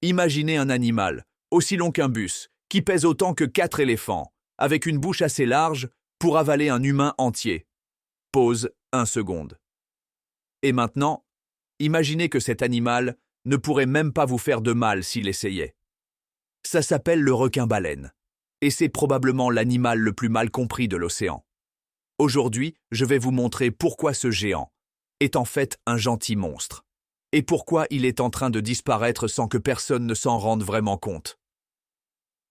Imaginez un animal, aussi long qu'un bus, qui pèse autant que 4 éléphants, avec une bouche assez large pour avaler un humain entier. Pause 1 seconde. Et maintenant, imaginez que cet animal ne pourrait même pas vous faire de mal s'il essayait. Ça s'appelle le requin-baleine, et c'est probablement l'animal le plus mal compris de l'océan. Aujourd'hui, je vais vous montrer pourquoi ce géant est en fait un gentil monstre, et pourquoi il est en train de disparaître sans que personne ne s'en rende vraiment compte.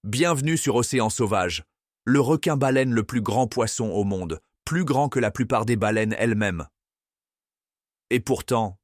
Bienvenue sur Océan Sauvage, le requin-baleine le plus grand poisson au monde, plus grand que la plupart des baleines elles-mêmes. Et pourtant,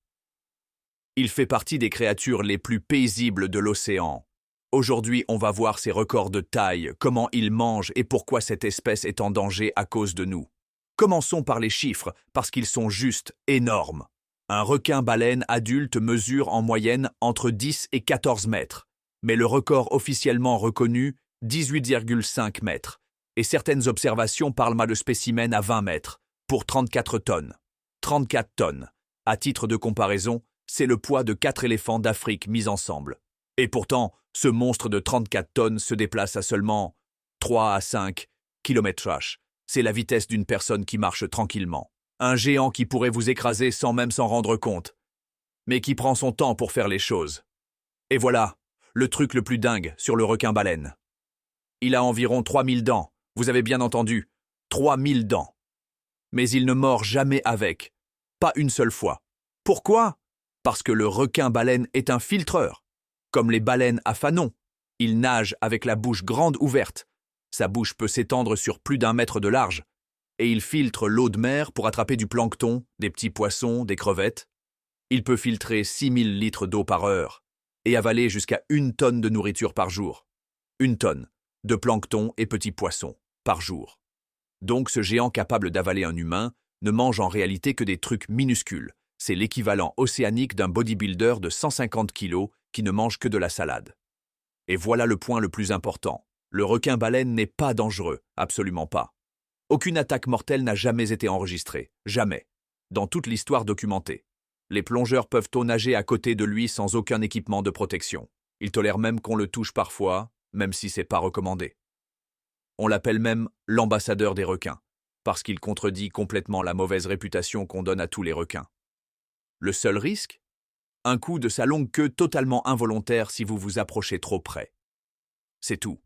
il fait partie des créatures les plus paisibles de l'océan. Aujourd'hui, on va voir ses records de taille, comment il mange et pourquoi cette espèce est en danger à cause de nous. Commençons par les chiffres, parce qu'ils sont juste énormes. Un requin-baleine adulte mesure en moyenne entre 10 et 14 mètres, mais le record officiellement reconnu, 18,5 mètres. Et certaines observations parlent de spécimens à 20 mètres, pour 34 tonnes. 34 tonnes. À titre de comparaison, c'est le poids de 4 éléphants d'Afrique mis ensemble. Et pourtant, ce monstre de 34 tonnes se déplace à seulement 3 à 5 km/h. C'est la vitesse d'une personne qui marche tranquillement. Un géant qui pourrait vous écraser sans même s'en rendre compte, mais qui prend son temps pour faire les choses. Et voilà, le truc le plus dingue sur le requin-baleine. Il a environ 3000 dents, vous avez bien entendu, 3000 dents. Mais il ne mord jamais avec, pas une seule fois. Pourquoi? Parce que le requin-baleine est un filtreur. Comme les baleines à fanon, il nage avec la bouche grande ouverte. Sa bouche peut s'étendre sur plus d'1 mètre de large. Et il filtre l'eau de mer pour attraper du plancton, des petits poissons, des crevettes. Il peut filtrer 6000 litres d'eau par heure et avaler jusqu'à 1 tonne de nourriture par jour. 1 tonne de plancton et petits poissons par jour. Donc ce géant capable d'avaler un humain ne mange en réalité que des trucs minuscules. C'est l'équivalent océanique d'un bodybuilder de 150 kg qui ne mange que de la salade. Et voilà le point le plus important. Le requin-baleine n'est pas dangereux, absolument pas. Aucune attaque mortelle n'a jamais été enregistrée, jamais, dans toute l'histoire documentée. Les plongeurs peuvent nager à côté de lui sans aucun équipement de protection. Il tolère même qu'on le touche parfois, même si c'est pas recommandé. On l'appelle même l'ambassadeur des requins, parce qu'il contredit complètement la mauvaise réputation qu'on donne à tous les requins. Le seul risque? Un coup de sa longue queue totalement involontaire si vous vous approchez trop près. C'est tout.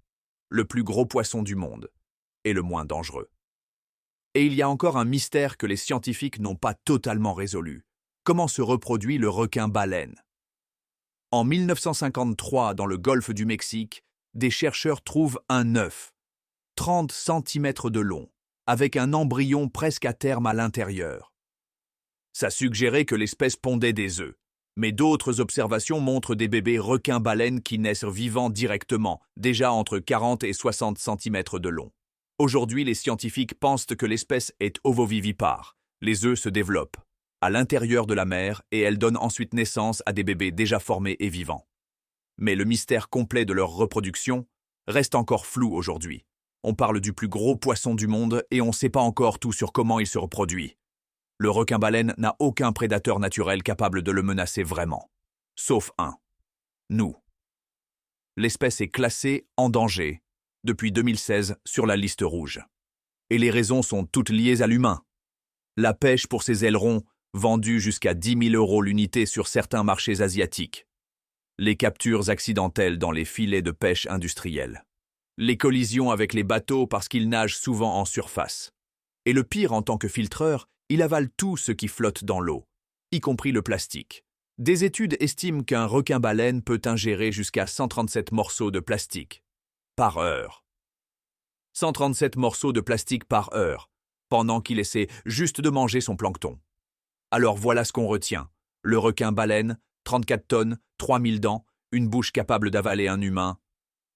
Le plus gros poisson du monde, et le moins dangereux. Et il y a encore un mystère que les scientifiques n'ont pas totalement résolu. Comment se reproduit le requin-baleine? En 1953, dans le golfe du Mexique, des chercheurs trouvent un œuf, 30 cm de long, avec un embryon presque à terme à l'intérieur. Ça suggérait que l'espèce pondait des œufs. Mais d'autres observations montrent des bébés requins-baleines qui naissent vivants directement, déjà entre 40 et 60 cm de long. Aujourd'hui, les scientifiques pensent que l'espèce est ovovivipare. Les œufs se développent à l'intérieur de la mer et elles donnent ensuite naissance à des bébés déjà formés et vivants. Mais le mystère complet de leur reproduction reste encore flou aujourd'hui. On parle du plus gros poisson du monde et on ne sait pas encore tout sur comment il se reproduit. Le requin-baleine n'a aucun prédateur naturel capable de le menacer vraiment. Sauf un. Nous. L'espèce est classée en danger depuis 2016 sur la liste rouge. Et les raisons sont toutes liées à l'humain. La pêche pour ses ailerons, vendue jusqu'à 10 000 € l'unité sur certains marchés asiatiques. Les captures accidentelles dans les filets de pêche industriels. Les collisions avec les bateaux parce qu'ils nagent souvent en surface. Et le pire en tant que filtreur, il avale tout ce qui flotte dans l'eau, y compris le plastique. Des études estiment qu'un requin-baleine peut ingérer jusqu'à 137 morceaux de plastique par heure. 137 morceaux de plastique par heure, pendant qu'il essaie juste de manger son plancton. Alors voilà ce qu'on retient. Le requin-baleine, 34 tonnes, 3000 dents, une bouche capable d'avaler un humain.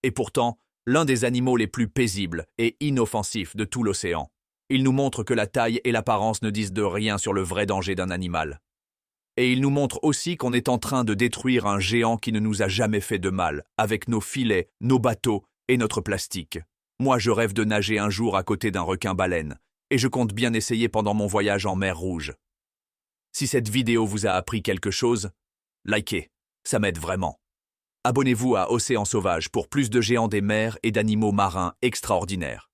Et pourtant, l'un des animaux les plus paisibles et inoffensifs de tout l'océan. Il nous montre que la taille et l'apparence ne disent de rien sur le vrai danger d'un animal. Et il nous montre aussi qu'on est en train de détruire un géant qui ne nous a jamais fait de mal, avec nos filets, nos bateaux et notre plastique. Moi, je rêve de nager un jour à côté d'un requin-baleine, et je compte bien essayer pendant mon voyage en mer Rouge. Si cette vidéo vous a appris quelque chose, likez, ça m'aide vraiment. Abonnez-vous à Océan Sauvage pour plus de géants des mers et d'animaux marins extraordinaires.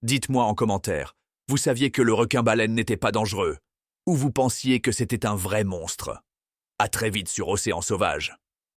Dites-moi en commentaire, vous saviez que le requin-baleine n'était pas dangereux? Ou vous pensiez que c'était un vrai monstre? À très vite sur Océan Sauvage.